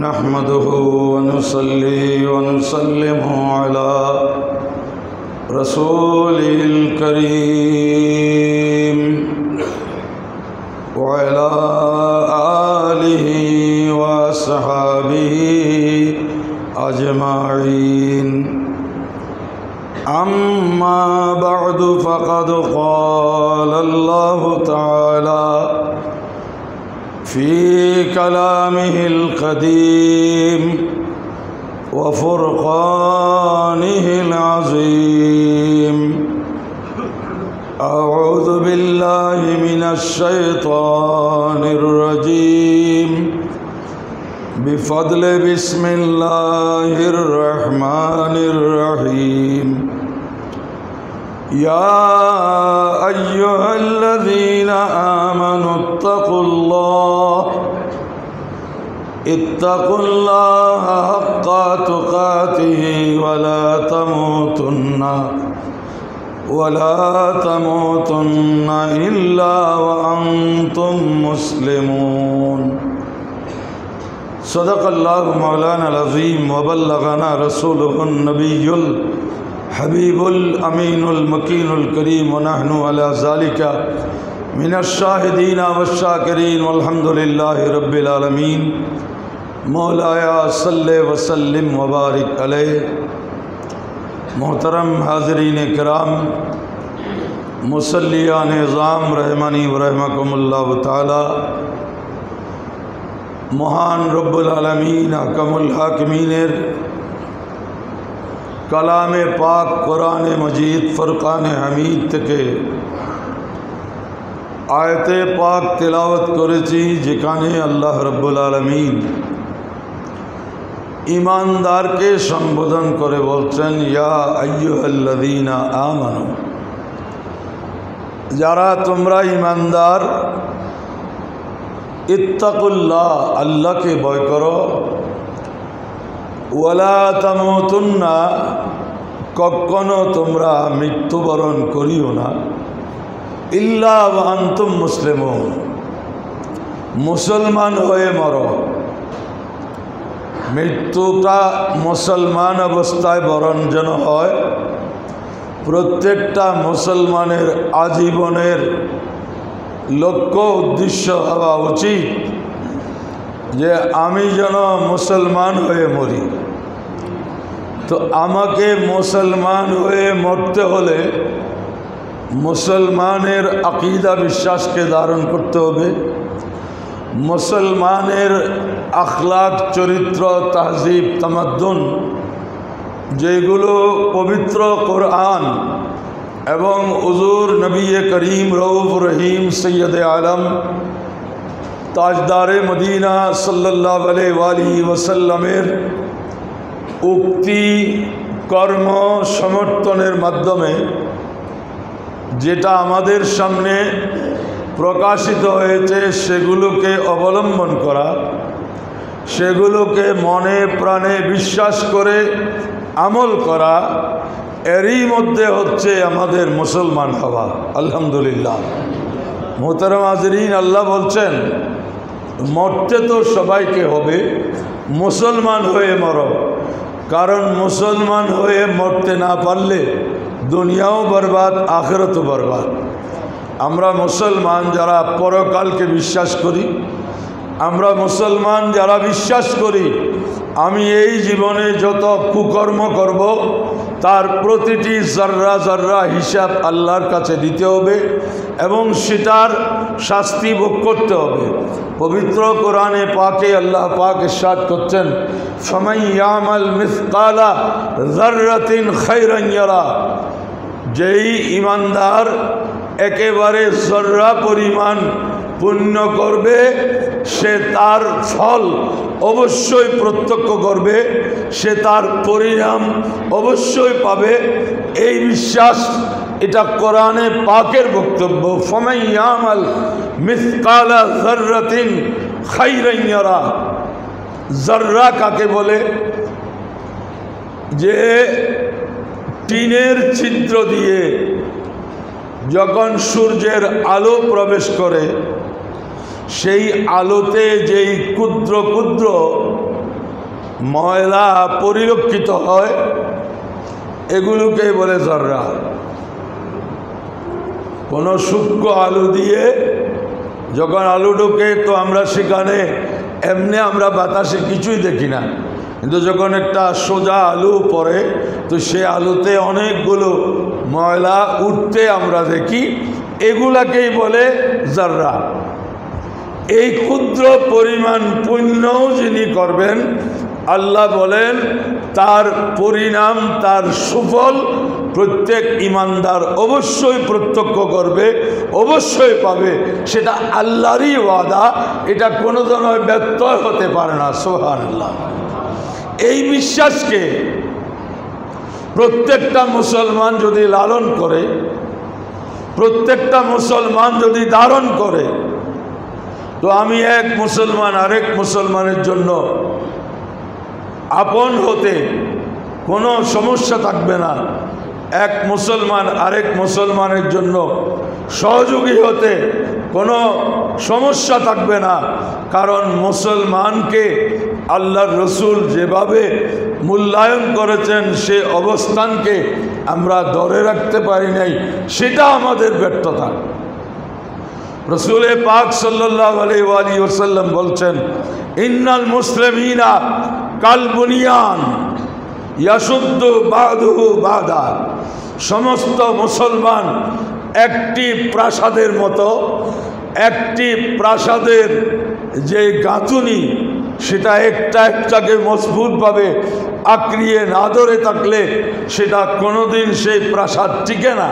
नहमदुहु व नुसल्ली व नुसल्लिमु अला रसूलिल करीम व अला आलिहि व अस्हाबिहि अजमाईन। अम्मा बअदु फ़क़द क़ाल अल्लाहु तआला फ़ी कलामिहिल क़दीम व फ़ुरक़ानिहिल अज़ीम। अऊज़ु बिल्लाहि मिनश शैतानिर रजीम। बिफ़ज़्लि बिस्मिल्लाहिर रहमानिर रहीम। या अय्युहल्लज़ीना आमनु इत्तक़ुल्लाह हक़्क़ तुक़ातिहि वला तमूतुन्ना इल्ला व अंतुम मुस्लिमून। सदक़ल्लाहु मौलानाल अज़ीम व बल्लगना रसूलुहुन नबियुल हबीबुल अमीनुल मकीनुल करीम व नहनु अला ज़ालिका मिनश शाहिदीना वश्शाकिरीन वल्हम्दुलिल्लाहि रब्बिल आलमीन। मौलाया सल्ले व सल्लिम व बारिक अलैहि। मोहतरम हाज़रीन किराम, मुसल्लियान निज़ाम रहमानी व रहमकुमुल्लाह ताला। महान रब्बुल आलमीन अहकमुल हाकिमीनेर कलामे पाक कुरान मजीद फुरकान हमीद থেকে आयते पाक तिलावत करेছি, যেখানে আল্লাহ রব্বুল আলামিন ईमानदारকে সম্বোধন করে বলছেন, ইয়া আইয়ুহাল্লাযীনা আমানু, যারা তোমরা ঈমানদার, ইত্তাকুল্লাহ, আল্লাহকে ভয় করো, ওয়ালা তামুতুন্না, কখনো তোমরা মৃত্যুবরণ করিও না, ইল্লা ওয়া আনতুম মুসলিমুন, মুসলমান হয়ে মরো। মৃত্যুটা মুসলমান অবস্থায় বরণ যেন হয়, প্রত্যেকটা মুসলমানের আজীবনের লক্ষ্য উদ্দেশ্য হওয়া উচিত যে আমি যেন মুসলমান হয়ে মরি। তো আমাকে মুসলমান হয়ে মরতে হলে মুসলমানের আকিদা বিশ্বাসকে ধারণ করতে হবে, মুসলমানের আখলাক চরিত্র তাহজিব তামাদ্দুন যেগুলো পবিত্র কোরআন এবং হুজুর নবী করিম রউফ রহিম সৈয়দ আলম তাজদারে মদিনা সাল্লাল্লাহু আলাইহি ওয়াসাল্লামের উক্তি কর্ম সমর্থনের মাধ্যমে যেটা আমাদের সামনে প্রকাশিত হয়েছে সেগুলোকে অবলম্বন করা, সেগুলোকে মনে প্রাণে বিশ্বাস করে আমল করা, এরই মধ্যে হচ্ছে আমাদের মুসলমান হওয়া। আলহামদুলিল্লাহ। মোহতারাম হাজরিন, আল্লাহ বলছেন মরতে তো সবাইকে হবে, মুসলমান হয়ে মরো। কারণ মুসলমান হয়ে মরতে না পারলে দুনিয়াও বরবাদ, আখিরাতও বরবাদ। আমরা মুসলমান যারা পরকালকে বিশ্বাস করি, আমরা মুসলমান যারা বিশ্বাস করি আমি এই জীবনে যত কুকর্ম করব তার প্রতিটি জর্রা জর্রা হিসাব আল্লাহর কাছে দিতে হবে এবং সেটার শাস্তি ভোগ করতে হবে। পবিত্র কোরআনে পাকে আল্লাহ পাক ইরশাদ করছেন, ফামান ইয়ামাল মিসকালা যাররাতিন খায়রান ইয়ারা, যেই ঈমানদার একেবারে জর্রা পরিমাণ পুণ্য করবে সে তার ফল অবশ্যই প্রত্যক্ষ করবে, সে তার পরিণাম অবশ্যই পাবে। এই বিশ্বাস, এটা কোরআনে পাকের বক্তব্য। ফামান ইয়ামাল মিসকালা যাররাতিন খায়রান ইয়ারা, জর্রা কাকে বলে? যে টিনের ছিদ্র দিয়ে যখন সূর্যের আলো প্রবেশ করে সেই আলোতে যেই ক্ষুদ্র ক্ষুদ্র ময়লা পরিলক্ষিত হয়, এগুলোকেই বলে জর্রা। কোনো সূক্ষ্ম আলু দিয়ে যখন আলু ঢোকে তো আমরা সেখানে এমনি আমরা বাতাসে কিছুই দেখি না, কিন্তু যখন একটা সোজা আলু পড়ে তো সে আলুতে অনেকগুলো ময়লা উঠতে আমরা দেখি, এগুলাকেই বলে জর্রা। এই ক্ষুদ্র পরিমাণ পুণ্যও যিনি করবেন, আল্লাহ বলেন তার পরিণাম, তার সুফল প্রত্যেক ইমানদার অবশ্যই প্রত্যক্ষ করবে, অবশ্যই পাবে। সেটা আল্লাহরই ওয়াদা, এটা কোনো ধরনের ব্যত্যয় হতে পারে না। সুবহানাল্লাহ। এই বিশ্বাসকে প্রত্যেকটা মুসলমান যদি লালন করে, প্রত্যেকটা মুসলমান যদি ধারণ করে, তো আমি এক মুসলমান আরেক মুসলমানের জন্য আপন হতে কোনো সমস্যা থাকবে না, এক মুসলমান আরেক মুসলমানের জন্য সহযোগী হতে কোনো সমস্যা থাকবে না। কারণ মুসলমানকে আল্লাহর রসুল যেভাবে মূল্যায়ন করেছেন সে অবস্থানকে আমরা ধরে রাখতে পারি নাই, সেটা আমাদের ব্যর্থতা। রসুল পাক সাল্লাল্লাহু আলাইহি ওয়াসাল্লাম বলছেন, ইন্নাল মুসলিমিনা কাল বুনিয়ান ইয়াশুদ্দু বাদুহু বাদা। সমস্ত মুসলমান একটি প্রাসাদের মতো, একটি প্রাসাদের যে গাঁথুনি সেটা একটা একটাকে মজবুতভাবে আঁকড়িয়ে না ধরে থাকলে সেটা কোনোদিন সেই প্রাসাদ টিকে না।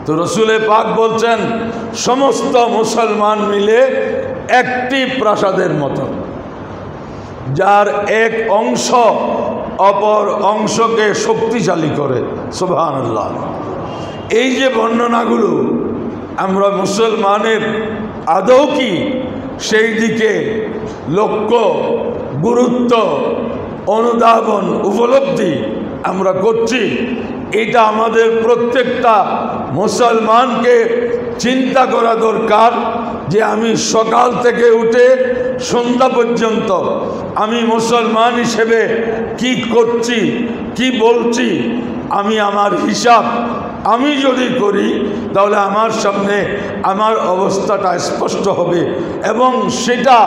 তো রসুল পাক বলছেন সমস্ত মুসলমান মিলে একটি প্রাসাদের মতো, যার এক অংশ অপর অংশকে শক্তিশালী করে। সুবহানাল্লাহ। এই যে বর্ণনাগুলো আমরা মুসলমানের আদৌ কি সেই দিকে লক্ষ্য, গুরুত্ব, অনুধাবন, উপলব্ধি আমরা করছি, এটা আমাদের প্রত্যেকটা মুসলমানকে চিন্তা করা দরকার যে আমি সকাল থেকে উঠে সন্ধ্যা পর্যন্ত আমি মুসলমান হিসেবে কি করছি, কি বলছি, আমি আমার হিসাব আমি যদি করি তাহলে আমার সামনে আমার অবস্থাটা স্পষ্ট হবে। এবং সেটা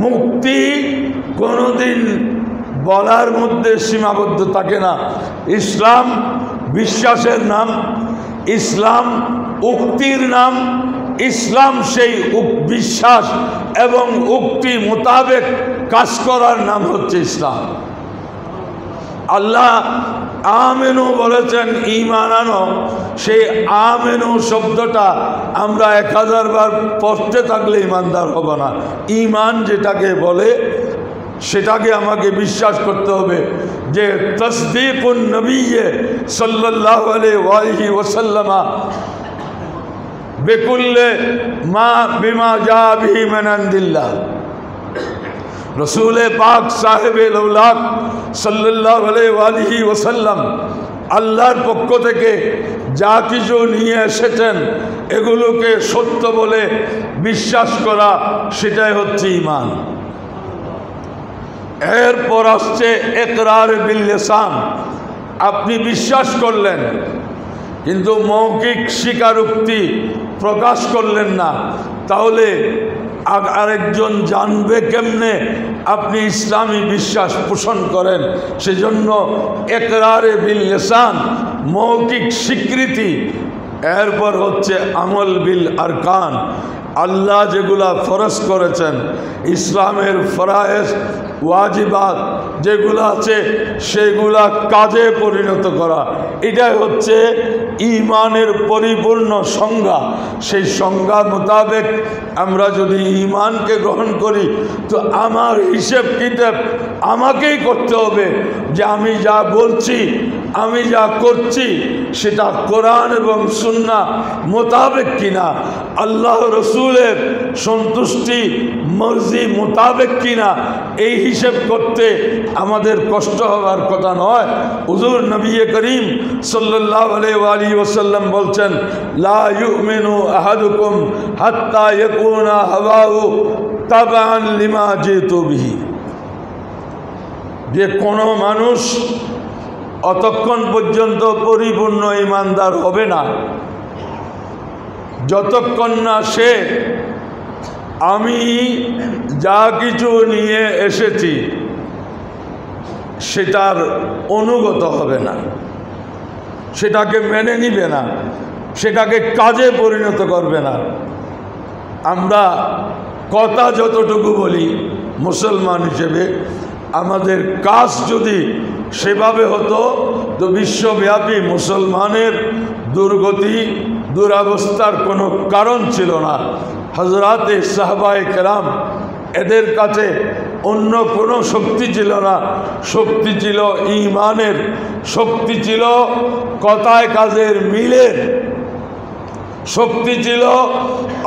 মুক্তি কোনোদিন বলার মধ্যে সীমাবদ্ধ থাকে না। ইসলাম বিশ্বাসের নাম, ইসলাম উক্তির নাম, ইসলাম সেই বিশ্বাস এবং উক্তি মোতাবেক কাজ করার নাম হচ্ছে ইসলাম। আল্লাহ আমেনু বলেছেন, ঈমান আনো। সেই আমেনু শব্দটা আমরা 1000 বার পড়তে থাকলে ঈমানদার হব না। ঈমান যেটাকে বলে সেটাকে আমাকে বিশ্বাস করতে হবে যে তসদীকুন নবী সাল্লাল্লাহু আলাইহি ওয়াসাল্লাম বিকুল্লি মা বিমা জা বিহি মিন ইনদিল্লাহ। রসুল পাক সাহেবে লৌলাক সাল্লাল্লাহু আলাইহি ওয়াসাল্লাম আল্লাহর পক্ষ থেকে যা কিছু নিয়ে এসেছেন এগুলোকে সত্য বলে বিশ্বাস করা, সেটাই হচ্ছে ঈমান। এরপর আসছে ইকরার বিল লিসান। আপনি বিশ্বাস করলেন কিন্তু মৌখিক স্বীকারোক্তি প্রকাশ করলেন না, তাহলে আরেকজন জানবে কেমনে আপনি ইসলামী বিশ্বাস পোষণ করেন? সেজন্য ইকরারে বিল লিসান, মৌখিক স্বীকৃতি। এরপর হচ্ছে আমল বিল আরকান। আল্লাহ যেগুলা ফরজ করেছেন, ইসলামের ফরায়েজ ওয়াজিবাত যেগুলো আছে সেগুলা কাজে পরিণত করা, এটাই হচ্ছে ঈমানের পরিপূর্ণ সংজ্ঞা। সেই সংজ্ঞা মোতাবেক আমরা যদি ঈমানকে গ্রহণ করি তো আমার হিসেব কিতাব আমাকেই করতে হবে যে আমি যা বলছি, আমি যা করছি সেটা কোরআন এবং সুন্নাহ মোতাবেক কিনা, আল্লাহ রসুলের সন্তুষ্টি মর্জি মোতাবেক কিনা, এই হিসেব করতে আমাদের কষ্ট হওয়ার কথা নয়। হুজুর নবী করিম সাল্লাল্লাহু আলাইহি ওয়াসাল্লাম বলছেন, লা ইউমিনু আহাদুকুম হাত্তা ইয়াকুনা হাওয়াহু তাবাআন লিমা জিতু বিহি। যে কোনো মানুষ অতক্ষণ পর্যন্ত পরিপূর্ণ ঈমানদার হবে না যতক্ষণ না সে আমি যা কিছু নিয়ে এসেছি সেটার অনুগত হবে না, সেটাকে মেনে নিবে না, সেটাকে কাজে পরিণত করবে না। আমরা কথা যতটুকু বলি মুসলমান হিসেবে, আমাদের কাজ যদি সেভাবে হতো তো বিশ্বব্যাপী মুসলমানের দুর্গতি দুরবস্থার কোনো কারণ ছিল না। হযরতে সাহাবায়ে কেরাম এদের কাছে অন্য কোনো শক্তি ছিল না, শক্তি ছিল ঈমানের, শক্তি ছিল কথায় কাজের মিলের, শক্তি ছিল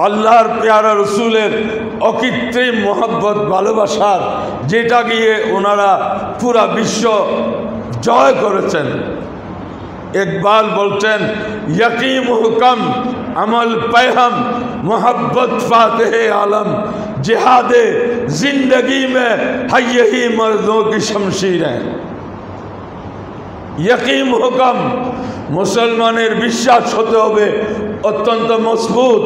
আল্লাহর পেয়ারা রসুলের অকৃত্রিম মোহাব্বত ভালোবাসার, যেটা গিয়ে ওনারা পুরা বিশ্ব জয় করেছেন। ইকবাল বলছেন यकी मुहकम अमल पैहम मोहब्बत फातेह आलम जिहाद जिंदगी में है यही मर्दों की शमशीरें। यकी मुहकम मुसलमानेर विश्वास होते होबे अत्यंत मजबूत,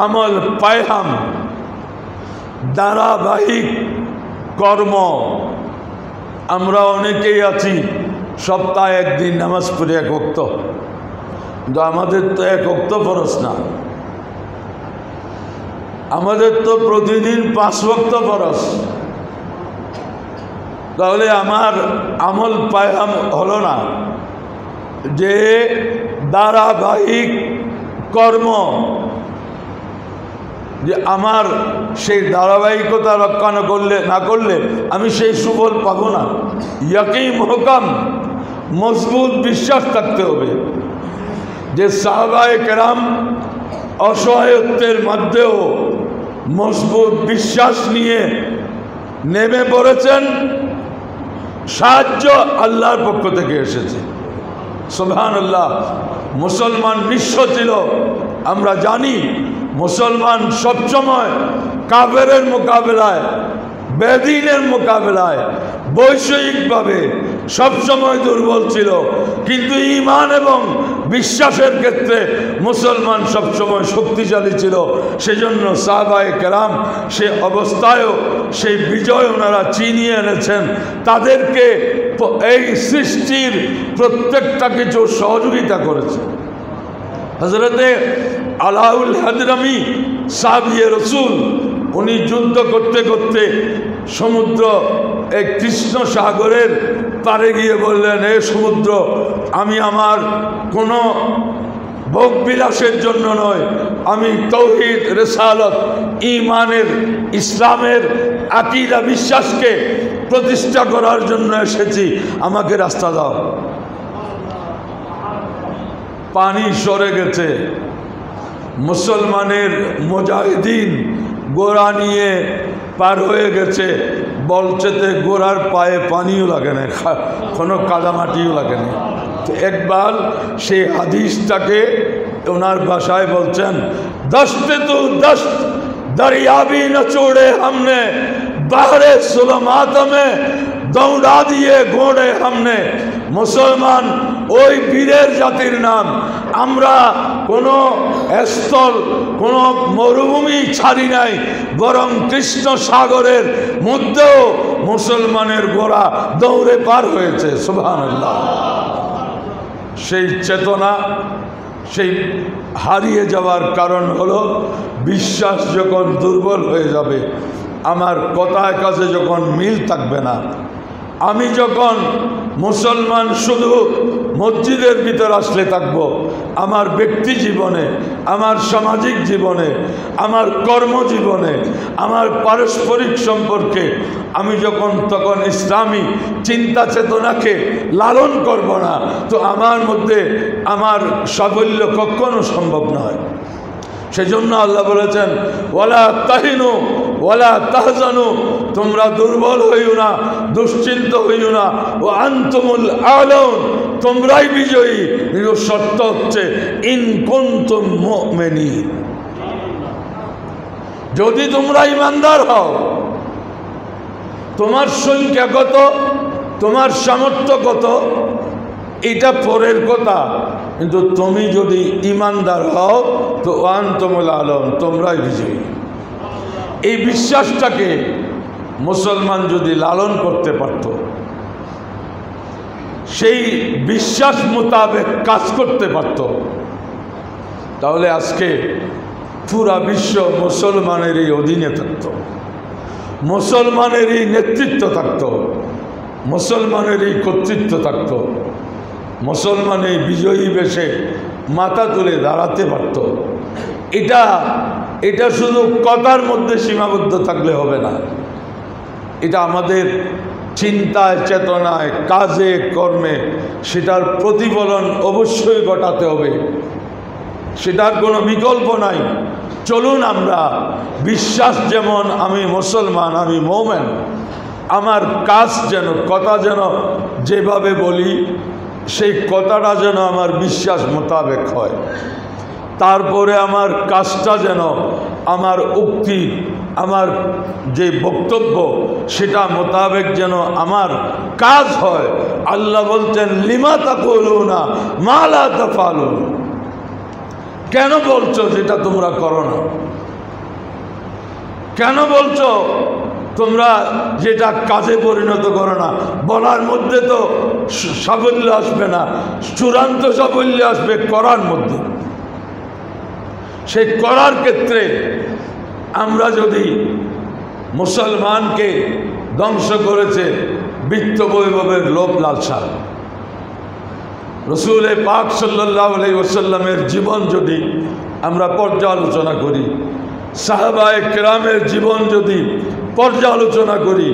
আমল পায়হাম ধারাবাহিক কর্ম। আমরা অনেকেই আছি সপ্তাহে একদিন নামাজ পড়ে এক ওয়াক্ত, কিন্তু আমাদের তো এক ওয়াক্ত ফরজ না, আমাদের তো প্রতিদিন 5 ওয়াক্ত ফরজ। তাহলে আমার আমল পায়হাম হলো না, যে ধারাবাহিক কর্ম, যে আমার সেই ধারাবাহিকতা রক্ষা না করলে আমি সেই সুফল পাবো না। ইয়াকিন মুহকাম মজবুত বিশ্বাস থাকতে হবে যে সাহাবায়ে কেরাম অসহায়ত্বের মধ্যেও মজবুত বিশ্বাস নিয়ে নেমে পড়েছেন, সাহায্য আল্লাহর পক্ষ থেকে এসেছে। সুবহানাল্লাহ। মুসলমান নিঃস্ব ছিল, আমরা জানি মুসলমান সবসময় কাফেরের মোকাবেলায়, বেদিনের মোকাবেলায় বৈষয়িকভাবে সবসময় দুর্বল ছিল, কিন্তু ঈমান এবং বিশ্বাসের ক্ষেত্রে মুসলমান সবসময় শক্তিশালী ছিল। সেজন্য সাহাবায়ে কেরাম সে অবস্থায়ও সেই বিজয় ওনারা ছিনিয়ে এনেছেন। তাদেরকে এই সৃষ্টির প্রত্যেকটা কিছু সহযোগিতা করেছে। হযরতে আলাউল হাদরামি সাহাবিয়ে রসুল, উনি যুদ্ধ করতে করতে সমুদ্র এই কৃষ্ণ সাগরের পারে গিয়ে বললেন, হে সমুদ্র, আমি আমার কোনো ভোগ বিলাসের জন্য নয়, আমি তৌহিদ, রিসালত, ঈমানের, ইসলামের আকীদা বিশ্বাসকে প্রতিষ্ঠা করার জন্য এসেছি, আমাকে রাস্তা দাও। পানি সরে গেছে, মুসলমানের মুজাহিদিন গোড়া নিয়ে পার হয়ে গেছে, বলছেতে গোড়ার পায়ে পানিও লাগে না, কোনো কাদামাটিও লাগে না। তো একবার সেই হাদিসটাকে ওনার ভাষায় বলছেন, দস্তে তো দস্ত दरियाबी न छोड़े हमने, बाहरे सुलमात में दौड़ा दिए घोड़े हमने। मुसलमान ওই বীরের জাতির নাম। আমরা কোনো স্থল, কোনো মরুভূমি ছাড়ি নাই, বরং কৃষ্ণ সাগরের মধ্যেও মুসলমানের ঘোড়া দৌড়ে পার হয়েছে। সুবহানাল্লাহ। সেই চেতনা, সেই হারিয়ে যাওয়ার কারণ হলো বিশ্বাস যখন দুর্বল হয়ে যাবে, আমার কথায় কাজে যখন মিল থাকবে না, আমি যখন মুসলমান শুধু মসজিদের ভিতর আসলে থাকব, আমার ব্যক্তি জীবনে, আমার সামাজিক জীবনে, আমার কর্মজীবনে, আমার পারস্পরিক সম্পর্কে আমি যখন তখন ইসলামী চিন্তা চেতনাকে লালন করব না, তো আমার মধ্যে আমার সাফল্য কখনো সম্ভব নয়। সেজন্য আল্লাহ বলেছেন, ওয়ালা তাহিনু ওয়ালা তাহজানু, তোমরা দুর্বল হইও না, দুশ্চিন্ত হইও না, ও আনতুমুল আলাউন, তোমরাই বিজয়ী। কিন্তু শর্ত হচ্ছে ইন কুনতুম মুমিনিন, যদি তোমরা ঈমানদার হও। তোমার সংখ্যা কত, তোমার সামর্থ্য কত, এটা পরের কথা, কিন্তু তুমি যদি ইমানদার হও তো আনতুমুল আলম, তোমরাই বিজয়ী। এই বিশ্বাসটাকে মুসলমান যদি লালন করতে পারত, সেই বিশ্বাস মোতাবেক কাজ করতে পারত, তাহলে আজকে পুরা বিশ্ব মুসলমানেরই অধীনে থাকত, মুসলমানেরই নেতৃত্ব থাকত, মুসলমানেরই কর্তৃত্ব থাকত, মুসলমানের বিজয়ী বেশে মাথা তুলে দাঁড়াতে পারত। এটা শুধু কথার মধ্যে সীমাবদ্ধ থাকলে হবে না, এটা আমাদের চিন্তায়, চেতনায়, কাজে, কর্মে সেটার প্রতিফলন অবশ্যই ঘটাতে হবে, সেটার কোনো বিকল্প নাই। চলুন আমরা বিশ্বাস, যেমন আমি মুসলমান, আমি মুমিন, আমার কাজ যেন, কথা যেন যেভাবে বলি সেই কথাটা যেন আমার বিশ্বাস মোতাবেক হয়, তারপরে আমার কাজটা যেন আমার উক্তি, আমার যে বক্তব্য সেটা মোতাবেক যেন আমার কাজ হয়। আল্লাহ বলছেন লিমা তাকুলুনা মা লা তাফালুন, কেন বলছো যেটা তোমরা করো না, কেন বলছো তোমরা যেটা কাজে পরিণত করো না। বলার মধ্যে তো সাফল্য আসবে না, চূড়ান্ত সাফল্য আসবে করার মধ্যে। সেই করার ক্ষেত্রে আমরা যদি মুসলমানকে ধ্বংস করেছে বিত্ত বৈভবের লোভ লালসা, রসুল পাক সাল্লাল্লাহু আলাইহি ওয়াসাল্লামের জীবন যদি আমরা পর্যালোচনা করি, সাহাবায়ে কেরামের জীবন যদি পর্যালোচনা করি,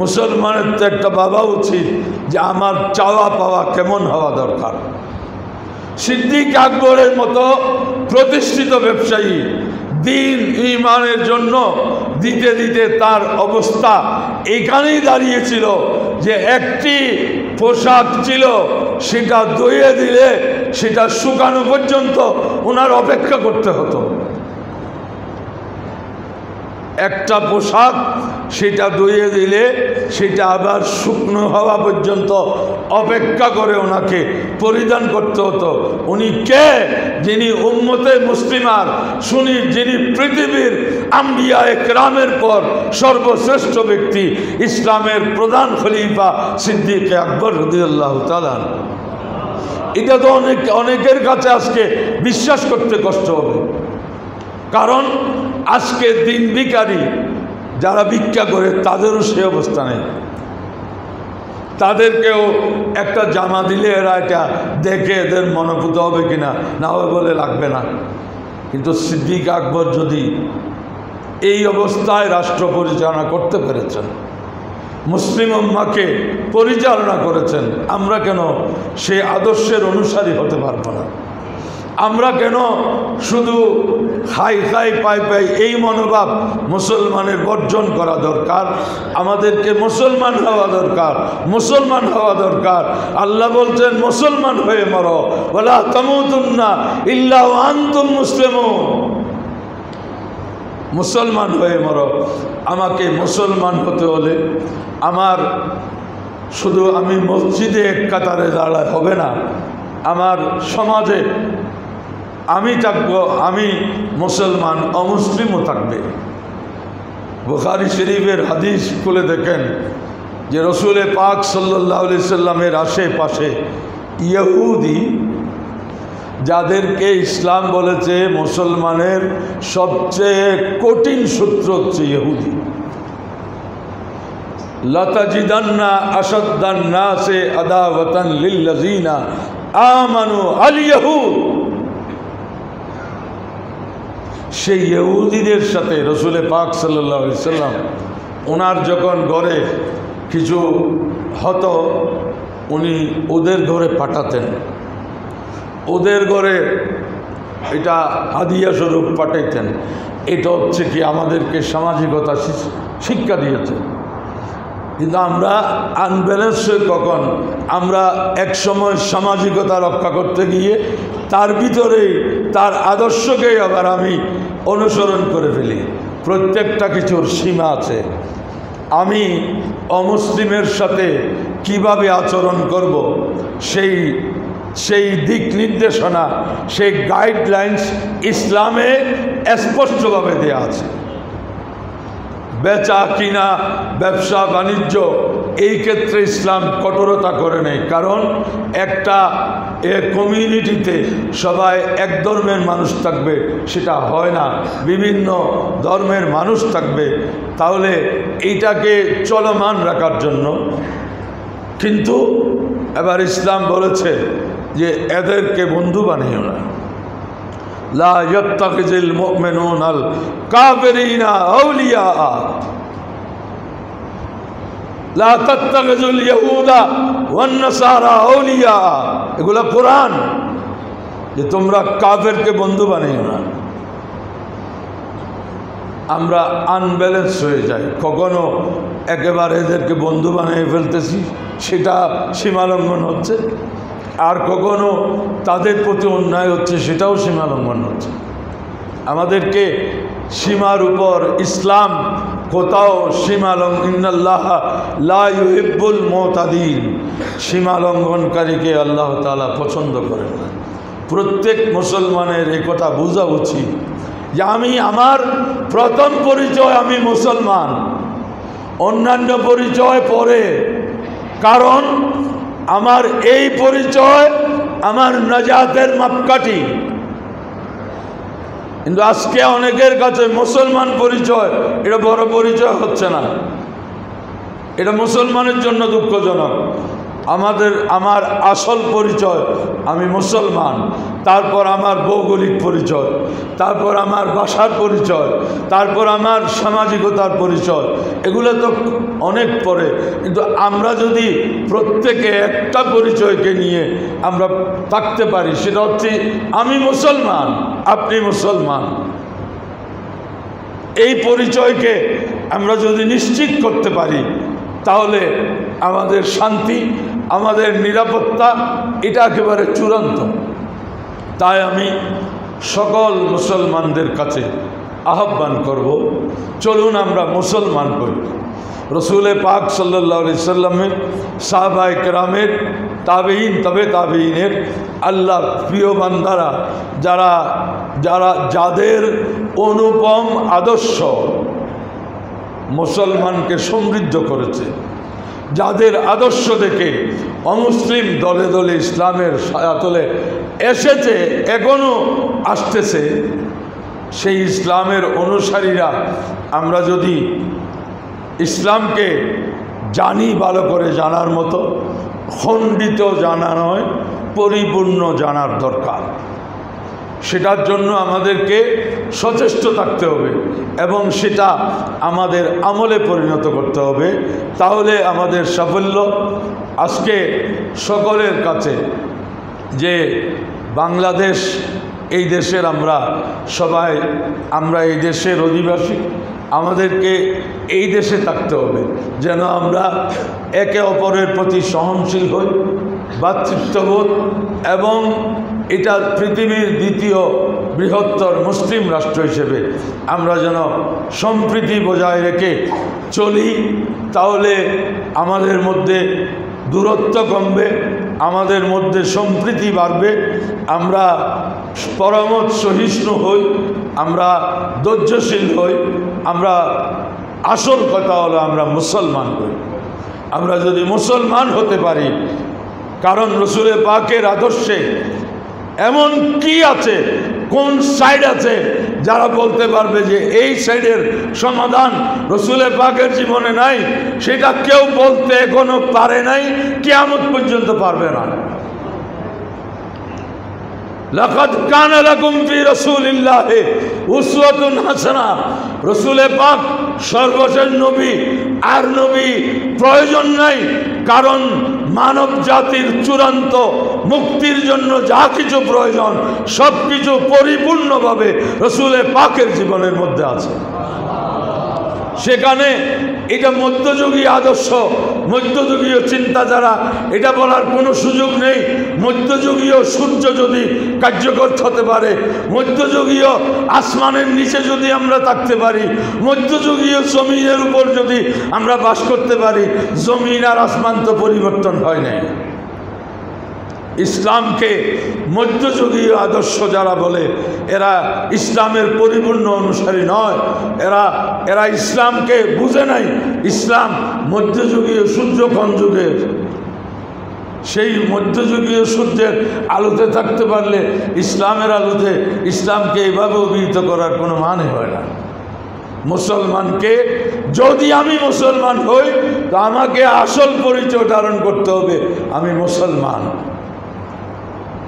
মুসলমানের তো একটা ভাবা উচিত যে আমার চাওয়া পাওয়া কেমন হওয়া দরকার। সিদ্দিক আকবরের মতো প্রতিষ্ঠিত ব্যবসায়ী দিন ইমানের জন্য দিতে দিতে তার অবস্থা এখানেই দাঁড়িয়েছিল যে একটি পোশাক ছিল, সেটা ধুয়ে দিলে সেটা শুকানো পর্যন্ত ওনার অপেক্ষা করতে হতো। একটা পোশাক সেটা ধুয়ে দিলে সেটা আবার শুকনো হওয়া পর্যন্ত অপেক্ষা করে ওনাকে পরিধান করতে হতো। উনি কে? যিনি উম্মতে মুসলিমার শুনি, যিনি পৃথিবীর আম্বিয়া একরামের পর সর্বশ্রেষ্ঠ ব্যক্তি, ইসলামের প্রধান খলিফা সিদ্দিক আকবর রাদিয়াল্লাহু তাআলা। এটা তো অনেকের কাছে আজকে বিশ্বাস করতে কষ্ট হবে, কারণ আজকে দিন ভিখারি যারা ভিক্ষা করে তাদেরও সে অবস্থা নেই। তাদেরকেও একটা জামা দিলে এরা এটা দেখে এদের মনোভূত হবে কিনা, না হবে বলে লাগবে না। কিন্তু সিদ্দিক আকবর যদি এই অবস্থায় রাষ্ট্র পরিচালনা করতে পেরেছেন, মুসলিম উম্মাহকে পরিচালনা করেছেন, আমরা কেন সে আদর্শের অনুসারী হতে পারবো না? আমরা কেন শুধু হাই হাই পাই পাই এই মনোভাব মুসলমানের বর্জন করা দরকার। আমাদেরকে মুসলমান হওয়া দরকার, মুসলমান হওয়া দরকার। আল্লাহ বলছেন মুসলমান হয়ে মরো, ওয়ালা তামুতুন্না ইল্লা ওয়া আনতুম মুসলিমুন। মুসলমান হয়ে মরো। আমাকে মুসলমান হতে হলে আমার শুধু আমি মসজিদে এক কাতারে দাঁড়ায় হবে না, আমার সমাজে আমি থাকবো, আমি মুসলমান, অমুসলিমও থাকবে। বুখারী শরীফের হাদিস খুলে দেখেন যে রসুল পাক সাল্লাল্লাহু আলাইহি সাল্লামের আশেপাশে ইহুদি, যাদেরকে ইসলাম বলেছে মুসলমানের সবচেয়ে কঠিন সূত্র হচ্ছে ইহুদি। লাতাজিদান্না আশাদ্দান নাসে আদাওয়াতান লিল্লাযিনা আমানু আল ইয়াহুদ। সেই ইহুদিদের সাথে রসুল পাক সাল্লাল্লাহু আলাইহি সাল্লাম ওনার যখন ঘরে কিছু হতো, উনি ওদের ঘরে পাঠাতেন, ওদের ঘরে এটা হাদিয়া স্বরূপ পাঠাইতেন। এটা হচ্ছে কি আমাদেরকে সামাজিকতা শিক্ষা দিয়েছে। কিন্তু আমরা আনব্যালেন্স হয়ে কখন আমরা এক সময় সামাজিকতা রক্ষা করতে গিয়ে তার ভিতরেই তার আদর্শকেই আবার আমি অনুসরণ করে ফেলি। প্রত্যেকটা কিছুর সীমা আছে, আমি অমুসলিমের সাথে কিভাবে আচরণ করব সেই দিক নির্দেশনা, সেই গাইডলাইন্স ইসলামে স্পষ্টভাবে দেওয়া আছে। বেচা কিনা, ব্যবসা বাণিজ্য, এই ক্ষেত্রে ইসলাম কঠোরতা করে নেই। কারণ একটা কমিউনিটিতে সবাই এক ধর্মের মানুষ থাকবে সেটা হয় না, বিভিন্ন ধর্মের মানুষ থাকবে। তাহলে এইটাকে চলমান রাখার জন্য কিন্তু এবার ইসলাম বলেছে যে এদেরকে বন্ধু বানিও না। লা ইয়াত্তাখিযুল মুমিনুনাল কাফিরিনা আউলিয়া, লা তাত্তাখিযুল ইয়াহুদা ওয়ান নাসারা আউলিয়া। এগুলো কোরআন, যে তোমরা কাফেরকে বন্ধু বানিও না। আমরা আনব্যালেন্স হয়ে যাই, কখনো একেবারে এদেরকে বন্ধু বানিয়ে ফেলতেছি, সেটা সীমালঙ্ঘন হচ্ছে, আর কখনো তাদের প্রতি অন্যায় হচ্ছে, সেটাও সীমালঙ্ঘন হচ্ছে। আমাদেরকে সীমার উপর ইসলাম কোথাও ইন্নাল্লাহ লা ইউহিব্বুল মুতাদিন, সীমালঙ্ঘনকারীকে আল্লাহ তাআলা পছন্দ করেন না। প্রত্যেক মুসলমানের এই কথা বোঝা উচিত যে আমি আমার প্রথম পরিচয় আমি মুসলমান, অন্যান্য পরিচয় পরে। কারণ আমার এই পরিচয় আমার নাজাতের মাপকাঠি। কিন্তু আজকে অনেকের কাছে মুসলমান পরিচয় এটা বড় পরিচয় হচ্ছে না। এটা মুসলমানের জন্য দুঃখজনক। আমার আসল পরিচয় আমি মুসলমান, তারপর আমার ভৌগোলিক পরিচয়, তারপর আমার ভাষার পরিচয়, তারপর আমার সামাজিকতার পরিচয়, এগুলো তো অনেক পরে। কিন্তু আমরা যদি প্রত্যেকে একটা পরিচয়কে নিয়ে আমরা থাকতে পারি, সেটা হচ্ছে আমি মুসলমান, আপনি মুসলমান, এই পরিচয়কে আমরা যদি নিশ্চিত করতে পারি, তাহলে আমাদের শান্তি, আমাদের নিরাপত্তা এটা একেবারে চূড়ান্ত। তাই আমি সকল মুসলমানদের কাছে আহ্বান করব, চলুন আমরা মুসলমান করি। রসুল পাক সাল্লাল্লাহু আলাইহি সাল্লামের, সাহাবায়ে কেরামের, তাবেঈন, তবে তাবেঈনের, আল্লাহ প্রিয় বান্দারা যাদের অনুপম আদর্শ মুসলমানকে সমৃদ্ধ করেছে, যাদের আদর্শ দেখে অমুসলিম দলে দলে ইসলামের ছায়াতলে এসেছে, এখনো আসতেছে, সেই ইসলামের অনুসারীরা আমরা যদি ইসলামকে জানি, ভালো করে জানার মতো, খণ্ডিত জানা নয়, পরিপূর্ণ জানার দরকার। সেটার জন্য আমাদেরকে সচেষ্ট থাকতে হবে এবং সেটা আমাদের আমলে পরিণত করতে হবে। তাহলে আমাদের সাফল্য। আজকে সকলের কাছে যে বাংলাদেশ, এই দেশের আমরা এই দেশের অধিবাসী, আমাদেরকে এই দেশে থাকতে হবে যেন আমরা একে অপরের প্রতি সহনশীল হই, ভ্রাতৃত্ববোধ, এবং এটা পৃথিবীর দ্বিতীয় বৃহত্তর মুসলিম রাষ্ট্র হিসেবে আমরা যেন সম্প্রীতি বজায় রেখে চলি। তাহলে আমাদের মধ্যে দূরত্ব কমবে, আমাদের মধ্যে সম্প্রীতি বাড়বে, আমরা পরমত সহিষ্ণু হই, আমরা ধৈর্যশীল হই। আমরা আসল কথা হলো আমরা মুসলমান হই। আমরা যদি মুসলমান হতে পারি, কারণ রসুল পাকের আদর্শে এমন কি আছে, কোন সাইড আছে যারা বলতে পারবে যে এই সাইডের সমাধান রসুল পাকের জীবনে নাই, সেটা কেউ বলতে এখনো পারে নাই, কিয়ামত পর্যন্ত পারবে না। লাকাদ কানা লাকুম ফি রাসূলিল্লাহি উসওয়াতুন হাসানাহ। রসুল পাক সর্বশেষ নবী, আর নবী প্রয়োজন নাই, কারণ মানব জাতির চূড়ান্ত মুক্তির জন্য যা কিছু প্রয়োজন সব কিছু পরিপূর্ণভাবে রসুল পাকের জীবনের মধ্যে আছে। সেখানে এটা মধ্যযুগীয় আদর্শ, মধ্যযুগীয় চিন্তা যারা, এটা বলার কোনো সুযোগ নেই। মধ্যযুগীয় সূর্য যদি কার্যকর হতে পারে, মধ্যযুগীয় আসমানের নিচে যদি আমরা থাকতে পারি, মধ্যযুগীয় জমিনের উপর যদি আমরা বাস করতে পারি, জমিন আর আসমান তো পরিবর্তন হয় নাই। ইসলামকে মধ্যযুগীয় আদর্শ যারা বলে, এরা ইসলামের পরিপূর্ণ অনুসারী নয়, এরা ইসলামকে বুঝে নাই। ইসলাম মধ্যযুগীয় সূর্যক্ষণ যুগের, সেই মধ্যযুগীয় সূর্যের আলোতে থাকতে পারলে ইসলামের আলোতে ইসলামকে এইভাবে অভিহিত করার কোনো মানে হয় না। মুসলমানকে, যদি আমি মুসলমান হই তো আমাকে আসল পরিচয় ধারণ করতে হবে, আমি মুসলমান।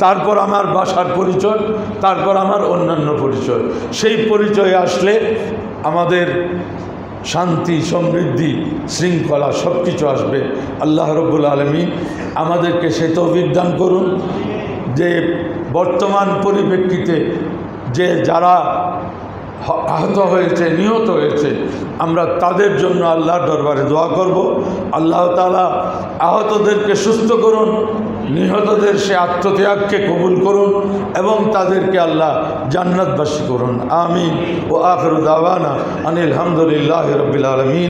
তারপর আমার ভাষার পরিচয়, তারপর আমার অন্যান্য পরিচয়। সেই পরিচয় আসলে আমাদের শান্তি, সমৃদ্ধি, শৃঙ্খলা সব কিছু আসবে। আল্লাহ রব্বুল আলামিন আমাদেরকে সে তৌফিক দান করুন যে বর্তমান পরিপ্রেক্ষিতে যে যারা আহত হয়েছে, নিহত হয়েছে, আমরা তাদের জন্য আল্লাহর দরবারে দোয়া করব। আল্লাহ তাআলা আহতদেরকে সুস্থ করুন, নিহতদের সে আত্মত্যাগকে কবুল করুন এবং তাদেরকে আল্লাহ জান্নাতবাসী করুন। আমিন। ও আখিরু দাওয়ানা আনিল হামদুলিল্লাহি রাব্বিল আলামিন।